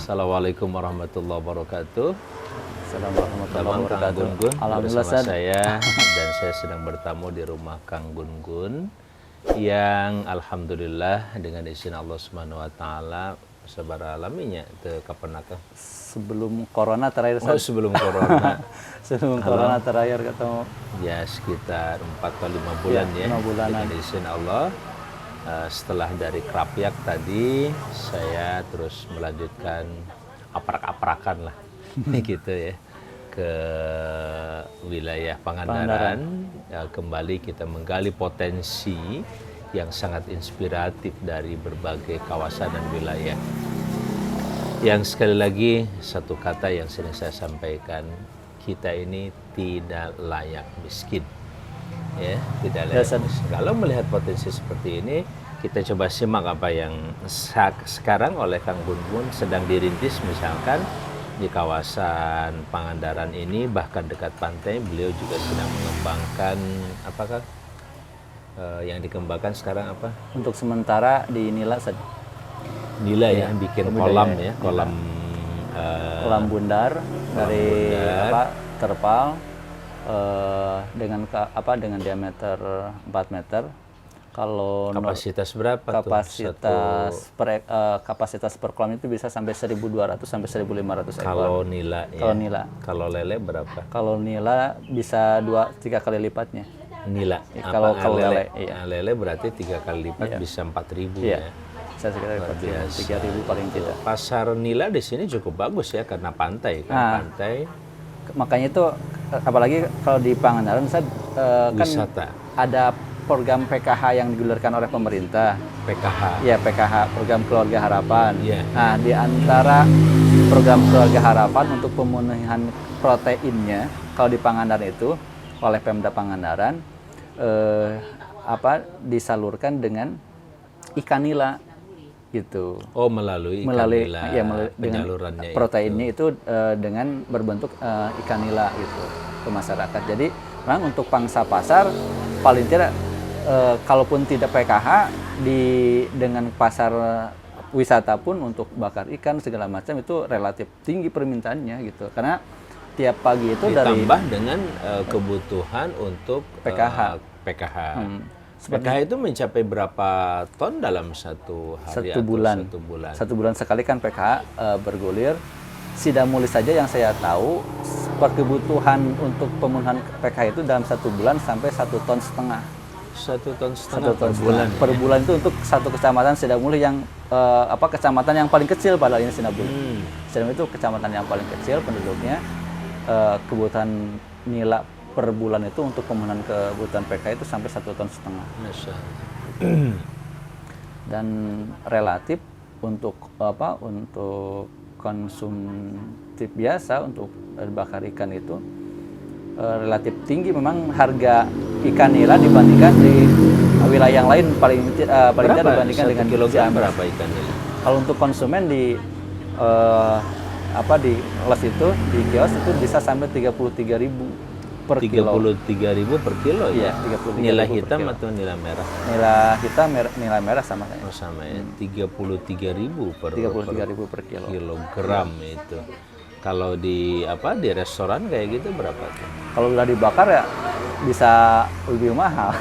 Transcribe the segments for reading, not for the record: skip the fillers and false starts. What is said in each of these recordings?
Assalamualaikum warahmatullahi wabarakatuh. Assalamualaikum warahmatullahi wabarakatuh. Gun-gun Alhamdulillah bersama saya dan saya sedang bertamu di rumah Kang Gun-gun yang alhamdulillah dengan izin Allah Subhanahu wa taala sabar alaminya teu kapan Kang? Sebelum corona terakhir sebelum corona. sebelum corona terakhir ketemu. Ya sekitar 4 atau 5 bulan ya. 5 bulanan. Dengan izin Allah. Setelah dari Krapyak tadi saya terus melanjutkan aprak-aprakan lah gitu ya ke wilayah Pangandaran. Kembali kita menggali potensi yang sangat inspiratif dari berbagai kawasan dan wilayah. Yang sekali lagi satu kata yang sering saya sampaikan, kita ini tidak layak miskin. Ya, tidak layak miskin. Kalau melihat potensi seperti ini, kita coba simak apa yang sekarang oleh Kang Gun-gun sedang dirintis, misalkan di kawasan Pangandaran ini, bahkan dekat pantai, beliau juga sedang mengembangkan apakah yang dikembangkan sekarang apa? Untuk sementara di Nila ya, bikin kolam ya, kolam bundar dari terpal dengan diameter 4 meter. Kalau kapasitas berapa kapasitas per kolam itu bisa sampai 1.200 sampai 1.500 ekor. Kalau nila ya. Kalau nila. Kalau lele berapa? Kalau nila bisa 2-3 kali lipatnya. Nila. Kalau lele, iya. Lele berarti 3 kali lipat, iya. Bisa 4.000 ya. Bisa sekitar 3.000 paling tidak. Pasar nila di sini cukup bagus ya karena pantai kan, pantai. Makanya itu apalagi kalau di Pangandaran kan wisata. Ada program PKH yang digulirkan oleh pemerintah. PKH. Ya, PKH, program Keluarga Harapan. Yeah. Nah, di antara program Keluarga Harapan untuk pemenuhan proteinnya kalau di Pangandaran itu oleh Pemda Pangandaran disalurkan dengan ikan nila gitu. Oh, melalui ikan nila. Ya, penyalurannya proteinnya itu dengan berbentuk ikan nila gitu ke masyarakat. Jadi memang untuk pangsa pasar paling tidak kalaupun tidak PKH dengan pasar wisata pun untuk bakar ikan segala macam itu relatif tinggi permintaannya gitu. Karena tiap pagi itu ditambah dengan kebutuhan untuk PKH. PKH itu mencapai berapa ton dalam satu hari satu bulan. Satu bulan sekali kan PKH bergulir. Sidamuli saja yang saya tahu kebutuhan untuk pemenuhan PKH itu dalam 1 bulan sampai 1,5 ton. 1,5 ton per bulan. Per bulan itu untuk satu kecamatan Sidamuli yang kecamatan yang paling kecil padahal ini Sidamuli. Sidamuli itu kecamatan yang paling kecil penduduknya. Kebutuhan nila per bulan itu untuk pemenuhan kebutuhan PKH itu sampai 1,5 ton. Dan relatif untuk konsumtif biasa untuk bakar ikan itu relatif tinggi memang harga ikan nila dibandingkan di wilayah yang lain paling tidak dibandingkan dengan kilogram berapa ikan nila? Kalau untuk konsumen di les itu di kios itu bisa sampai 33.000 per kilo. 33.000 per kilo ya? Iya, 33.000 nila hitam atau nila merah? Nila hitam, nila merah sama kayak. Oh, sama ya. 33.000 per kilo. Kilogram itu. Kalau di restoran kayak gitu berapa tuh? Kalau udah dibakar ya bisa lebih mahal.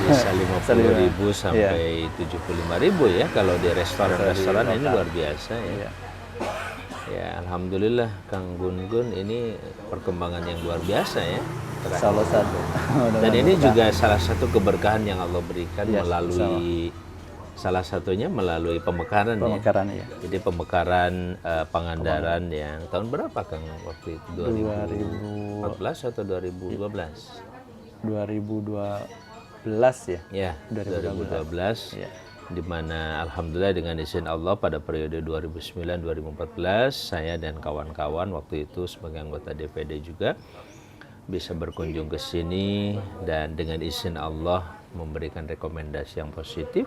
Bisa 50.000 sampai 75.000 ya kalau di restoran ini luar biasa ya. Iya. Ya, alhamdulillah Kang Gun-gun ini perkembangan yang luar biasa ya. Salah satu. Dan ini juga salah satu keberkahan yang Allah berikan melalui salah satunya melalui pemekaran ya. Jadi pemekaran Pangandaran yang tahun berapa Kang waktu itu? 2014 atau 2012? 2012 ya. Ya, 2012. Ya. Di mana alhamdulillah dengan izin Allah pada periode 2009-2014 saya dan kawan-kawan waktu itu sebagai anggota DPD juga bisa berkunjung ke sini dan dengan izin Allah memberikan rekomendasi yang positif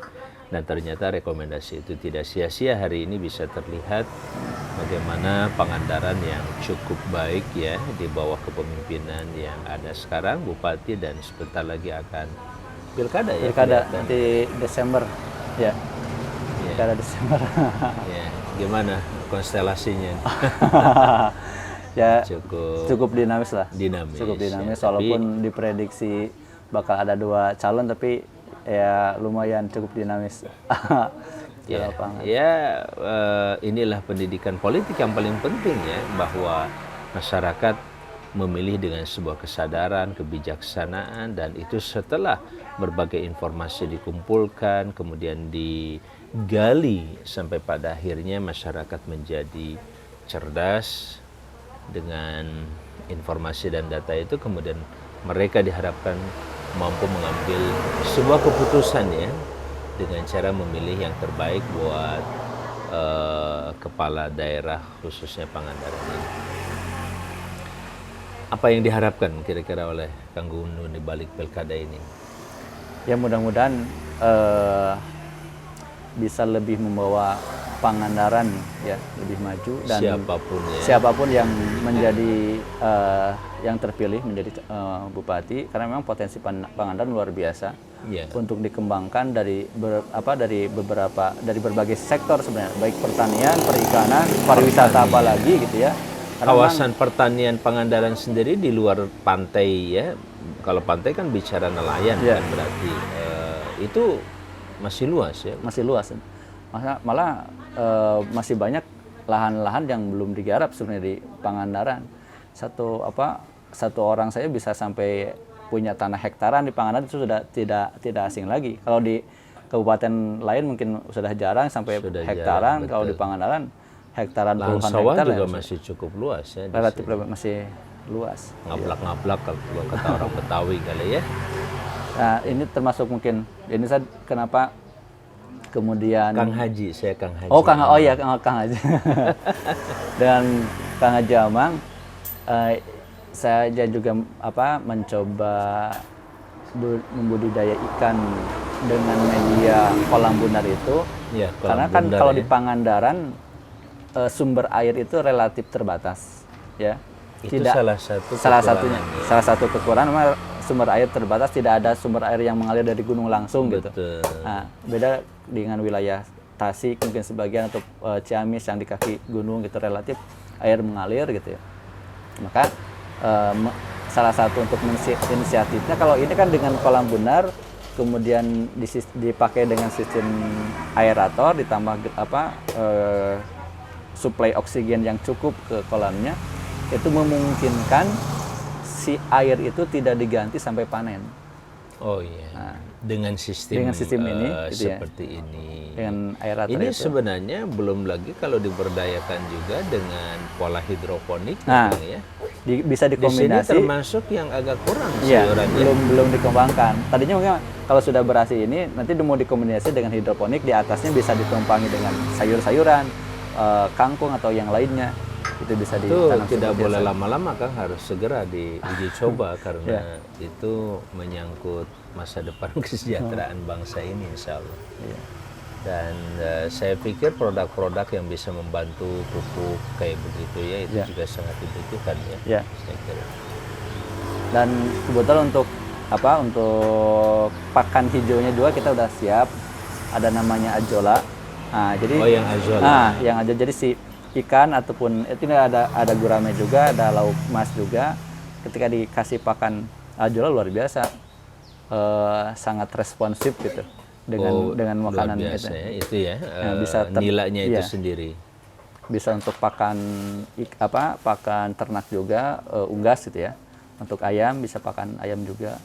dan ternyata rekomendasi itu tidak sia-sia. Hari ini bisa terlihat bagaimana Pangandaran yang cukup baik ya di bawah kepemimpinan yang ada sekarang Bupati dan sebentar lagi akan pilkada ya. Pilkada nanti Desember. Ya. Pilkada Desember. Ya. gimana konstelasinya? Ya Cukup cukup dinamis lah. dinamis. Cukup ya. dinamis, Tapi, walaupun diprediksi bakal ada 2 calon, tapi ya lumayan cukup dinamis. Di ya, lapangan. inilah pendidikan politik yang paling penting ya, bahwa masyarakat memilih dengan sebuah kesadaran, kebijaksanaan, dan itu setelah berbagai informasi dikumpulkan, kemudian digali sampai pada akhirnya masyarakat menjadi cerdas dengan informasi dan data itu, kemudian mereka diharapkan mampu mengambil sebuah keputusan ya, dengan cara memilih yang terbaik buat kepala daerah khususnya Pangandaran ini. Apa yang diharapkan kira-kira oleh Kang Gunu di balik pilkada ini? Ya mudah-mudahan bisa lebih membawa Pangandaran ya lebih maju, dan siapapun yang menjadi yang terpilih menjadi bupati, karena memang potensi Pangandaran luar biasa untuk dikembangkan dari berbagai sektor sebenarnya, baik pertanian, perikanan, pariwisata apalagi gitu ya. Kawasan pertanian Pangandaran sendiri di luar pantai ya, kalau pantai kan bicara nelayan kan berarti itu masih luas ya. Masih luas, malah masih banyak lahan-lahan yang belum digarap sebenarnya di Pangandaran. Satu orang saya bisa sampai punya tanah hektaran di Pangandaran, itu sudah tidak asing lagi. Kalau di kabupaten lain mungkin sudah jarang sampai hektaran, kalau di Pangandaran hektaran lahan puluhan sawah hektar juga masih cukup luas ya. Relatif masih luas. Ngablak-ngablak kalau kata orang Betawi kali ya. Nah, ini termasuk mungkin ini saya kenapa kemudian Kang Haji, saya Kang Haji. Kang Haji. Dan Kang Haji Amang, saya juga mencoba membudidaya ikan dengan media kolam bunar itu. Ya, karena kan kalau di Pangandaran sumber air itu relatif terbatas, ya. Itu salah satu kekurangan memang sumber air terbatas, tidak ada sumber air yang mengalir dari gunung langsung. Betul. Gitu. Nah, beda dengan wilayah Tasik mungkin sebagian, atau Ciamis yang di kaki gunung gitu, relatif air mengalir gitu ya. Maka salah satu untuk inisiatifnya, kalau ini kan dengan kolam bunar, kemudian dipakai dengan sistem aerator, ditambah suplai oksigen yang cukup ke kolamnya, itu memungkinkan si air itu tidak diganti sampai panen. Oh iya. Nah, dengan sistem ini gitu seperti ini. Dengan aerator ini itu. Sebenarnya belum lagi kalau diberdayakan juga dengan pola hidroponik, ya. Bisa dikombinasi. Di sini termasuk yang agak kurang belum dikembangkan. Tadinya mungkin kalau sudah berhasil ini, nanti mau dikombinasi dengan hidroponik, di atasnya bisa ditumpangi dengan sayur-sayuran, kangkung atau yang lainnya. Itu bisa ditanam. Itu tidak boleh lama-lama, kan harus segera diuji coba karena itu menyangkut masa depan kesejahteraan bangsa ini, insya Allah. Dan saya pikir produk-produk yang bisa membantu pupuk kayak begitu ya, itu juga sangat dibutuhkan ya. Saya kira. Dan kebetulan untuk pakan hijaunya juga kita udah siap, ada namanya Ajola. Nah, jadi yang Ajola. Yang aja jadi si ikan ataupun itu ada gurame juga, ada lauk mas juga. Ketika dikasih pakan Ajola luar biasa, sangat responsif gitu dengan makanan luar biasa itu ya, bisa nilainya itu sendiri. Bisa untuk pakan pakan ternak juga, unggas gitu ya. Untuk ayam bisa pakan ayam juga.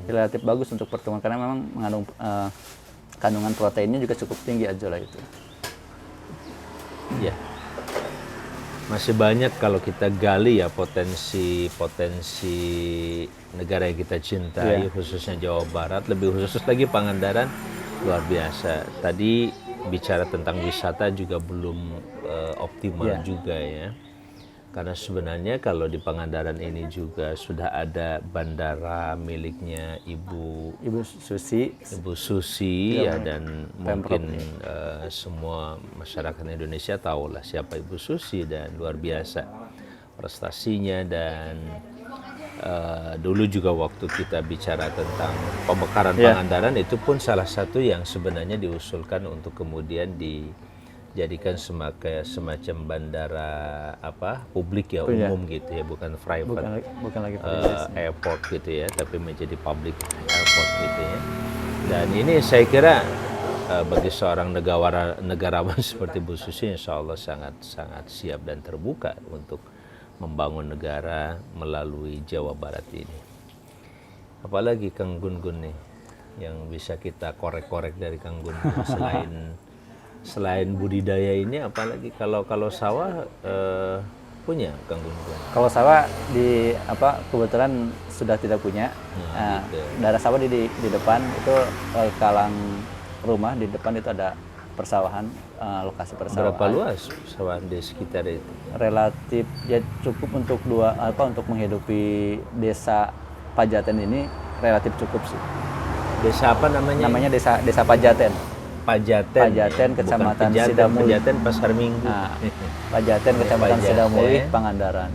Relatif bagus untuk pertumbuhan karena memang mengandung kandungan proteinnya juga cukup tinggi Ajola itu. Ya. Masih banyak kalau kita gali ya potensi negara yang kita cintai, khususnya Jawa Barat, lebih khusus lagi Pangandaran, luar biasa. Tadi bicara tentang wisata juga belum optimal juga ya. Karena sebenarnya kalau di Pangandaran ini juga sudah ada bandara miliknya Ibu Susi ya, dan mungkin semua masyarakat Indonesia tahulah siapa Ibu Susi, dan luar biasa prestasinya. Dan dulu juga waktu kita bicara tentang pemekaran Pangandaran, itu pun salah satu yang sebenarnya diusulkan untuk kemudian jadikan semacam bandara publik ya, umum gitu ya, bukan private, bukan lagi private airport gitu ya, tapi menjadi public airport gitu ya. Dan ini saya kira bagi seorang negarawan seperti Bu Susi, insya Allah sangat siap dan terbuka untuk membangun negara melalui Jawa Barat ini. Apalagi Kang Gun-Gun nih yang bisa kita korek-korek dari Kang Gun-Gun selain budidaya ini, apalagi kalau sawah punya Kang Gun-Gun? Kalau sawah kebetulan sudah tidak punya. Gitu. Daerah sawah di depan itu kalang rumah di depan itu ada persawahan, lokasi persawahan. Berapa luas sawah di sekitar itu? Relatif ya cukup untuk untuk menghidupi desa Pajaten ini relatif cukup sih. Desa apa namanya? Namanya desa Pajaten. Pajaten, Kecamatan Sidamuli. Pajaten Pasar Minggu. Pajaten, Kecamatan Sidamuli, Pangandaran.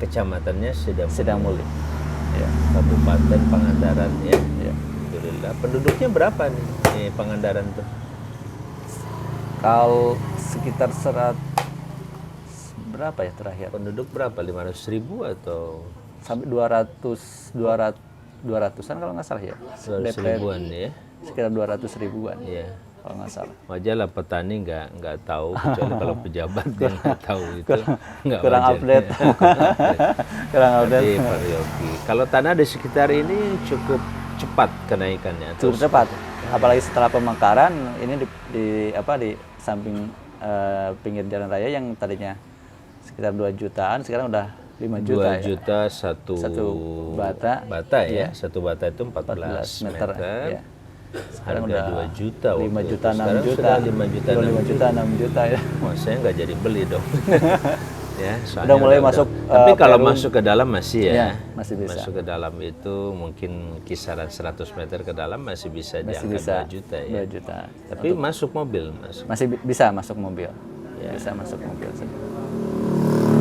Kecamatannya Sidamuli. Ya. Kabupaten Pangandaran ya. Ya. Alhamdulillah. Penduduknya berapa nih Pangandaran tuh? Kalau sekitar berapa ya terakhir? Penduduk berapa? 500.000 atau sampai 200-an kalau nggak salah ya. 200.000-an ya. Sekitar 200.000-an. Iya. Kalau nggak salah. Wajar lah petani nggak tahu, kecuali kalau pejabat dia nggak tahu itu nggak kurang wajar. update. Kurang update. Jadi Pak Yogi, kalau tanah di sekitar ini cukup cepat kenaikannya. Cukup cepat, apalagi setelah pemekaran ini di samping pinggir jalan raya yang tadinya sekitar 2 jutaan, sekarang udah 5 juta. 2 juta ya? Satu bata ya. Iya. Satu bata itu 14 meter. Ya. Sekarang harga udah 2 juta. 5 juta, 6 sekarang juta. 5 juta, 6 juta ya. Wah, saya nggak jadi beli dong. Ya, udah mulai masuk. Tapi kalau masuk ke dalam masih ya. Masih bisa. Masuk ke dalam itu mungkin kisaran 100 meter ke dalam masih bisa di angka 2 juta ya. 2 juta. Tapi masuk mobil, masih bisa masuk mobil. Ya. Bisa masuk mobil.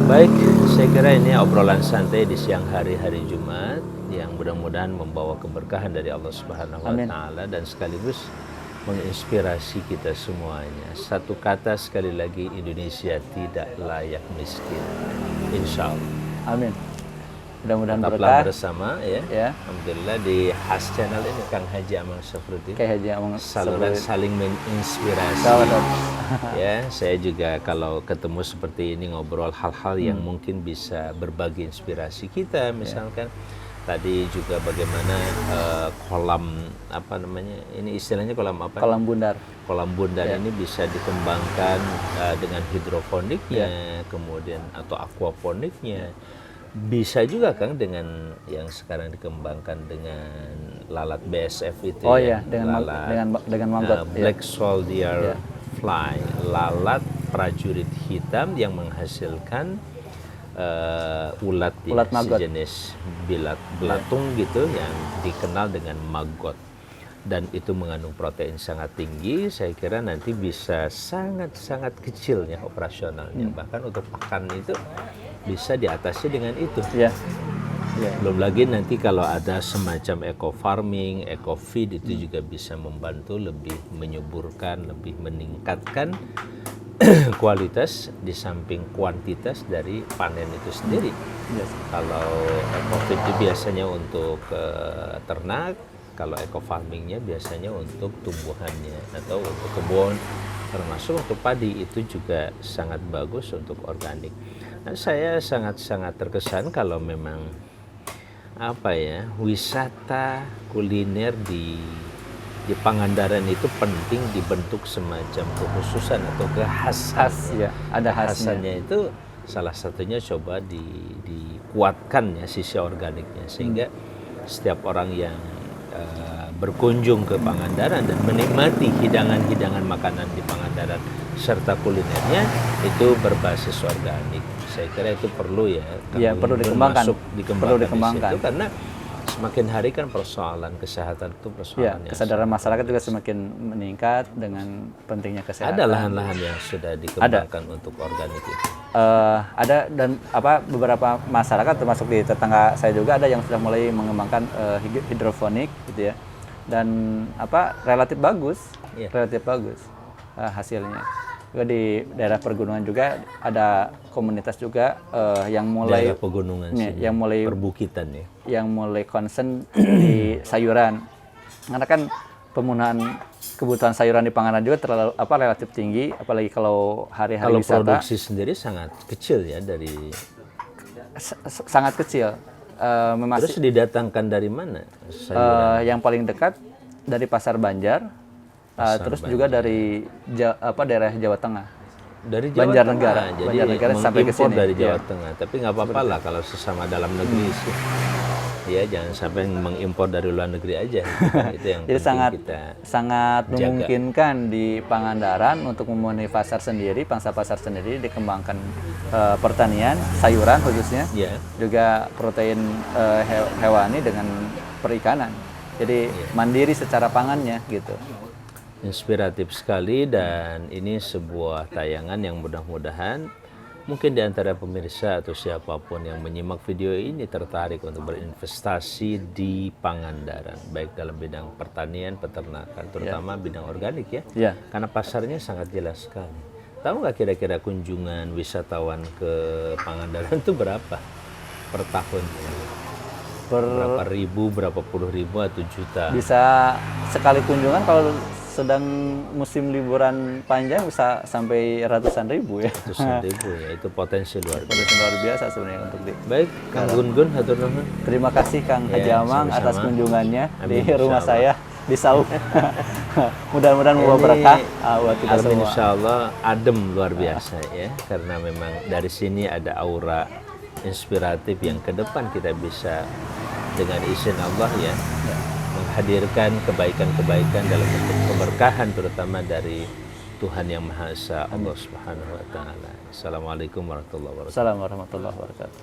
Baik, saya kira ini obrolan santai di siang hari Jumat yang mudah-mudahan membawa keberkahan dari Allah Subhanahu wa taala dan sekaligus menginspirasi kita semuanya. Satu kata sekali lagi, Indonesia tidak layak miskin. Insya Allah. Amin. Mudah-mudahan tetaplah bersama ya. Alhamdulillah di Khas Channel ini Kang Haji Amang Syafruddin. Saluran saling menginspirasi. Ya, saya juga kalau ketemu seperti ini ngobrol hal-hal yang mungkin bisa berbagi inspirasi kita, misalkan tadi juga bagaimana kolam ini istilahnya kolam apa? Kolam bundar. Kolam bundar ini bisa dikembangkan dengan hidroponiknya, kemudian atau aquaponiknya. Bisa juga Kang dengan yang sekarang dikembangkan dengan lalat BSF itu. Oh ya, dengan maggot. Black Soldier Fly, lalat prajurit hitam yang menghasilkan ulat sejenis belatung gitu yang dikenal dengan maggot, dan itu mengandung protein sangat tinggi. Saya kira nanti bisa sangat kecil ya operasionalnya, bahkan untuk pakan itu bisa diatasi dengan itu. Belum lagi nanti kalau ada semacam eco farming, eco feed itu juga bisa membantu lebih menyuburkan, lebih meningkatkan kualitas di samping kuantitas dari panen itu sendiri. Kalau eco feed itu biasanya untuk ternak, kalau eco farmingnya biasanya untuk tumbuhannya atau untuk kebun, termasuk untuk padi itu juga sangat bagus untuk organik. Nah, saya sangat terkesan kalau memang wisata kuliner di Pangandaran itu penting dibentuk semacam kekhususan atau kekhasan. Ada khasnya itu salah satunya coba dikuatkan ya sisi organiknya, sehingga setiap orang yang berkunjung ke Pangandaran dan menikmati hidangan-hidangan makanan di Pangandaran serta kulinernya itu berbasis organik. Saya kira itu perlu perlu dikembangkan. Perlu dikembangkan di situ, karena semakin hari kan persoalan kesehatan itu persoalan kesadaran masyarakat juga semakin meningkat dengan pentingnya kesehatan. Ada lahan-lahan yang sudah dikembangkan untuk organik itu. Ada, dan beberapa masyarakat termasuk di tetangga saya juga ada yang sudah mulai mengembangkan hidroponik gitu ya, dan relatif bagus hasilnya. Juga di daerah pergunungan juga ada komunitas juga yang mulai daerah pegunungan sini, yang mulai perbukitan ya. Yang mulai concern di sayuran. Karena kan penggunaan kebutuhan sayuran di Pangandaran juga relatif tinggi, apalagi kalau hari-hari wisata. Kalau produksi sendiri sangat kecil ya dari sangat kecil. Terus didatangkan dari mana sayuran? Yang paling dekat dari Pasar Banjar, terus Banjar. Juga dari daerah Jawa Tengah. Dari Jawa Banjarnegara. Tengah. Jadi Banjarnegara sampai ke sini. dari Jawa Tengah. Tapi nggak apa-apa lah kalau sesama dalam negeri sih. Ya, jangan sampai mengimpor dari luar negeri aja. Itu yang jadi sangat jaga. Memungkinkan di Pangandaran untuk memenuhi pasar sendiri, pangsa pasar sendiri, dikembangkan pertanian, sayuran khususnya, juga protein hewani dengan perikanan. Jadi mandiri secara pangannya gitu. Inspiratif sekali, dan ini sebuah tayangan yang mudah-mudahan mungkin di antara pemirsa atau siapapun yang menyimak video ini tertarik untuk berinvestasi di Pangandaran, baik dalam bidang pertanian, peternakan, terutama bidang organik ya. Karena pasarnya sangat jelas sekali. Tahu nggak kira-kira kunjungan wisatawan ke Pangandaran itu berapa per tahun? Berapa ribu, berapa puluh ribu atau juta? Bisa sekali kunjungan kalau sedang musim liburan panjang bisa sampai ratusan ribu ya. Ratusan ribu ya, itu potensi luar biasa. Potensi luar biasa sebenarnya untuk di. Baik, Kang Gun-Gun, hatur nuhun. Terima kasih Kang Haji Amang atas kunjungannya di rumah saya di Sauk. Mudah-mudahan membawa berkah buat kita semua. Insya Allah adem luar biasa ya, karena memang dari sini ada aura inspiratif yang ke depan kita bisa dengan izin Allah ya. Menghadirkan kebaikan-kebaikan dalam bentuk keberkahan, terutama dari Tuhan Yang Maha Esa, Allah Subhanahu wa Ta'ala. Assalamualaikum warahmatullahi wabarakatuh. Assalamualaikum warahmatullahi wabarakatuh.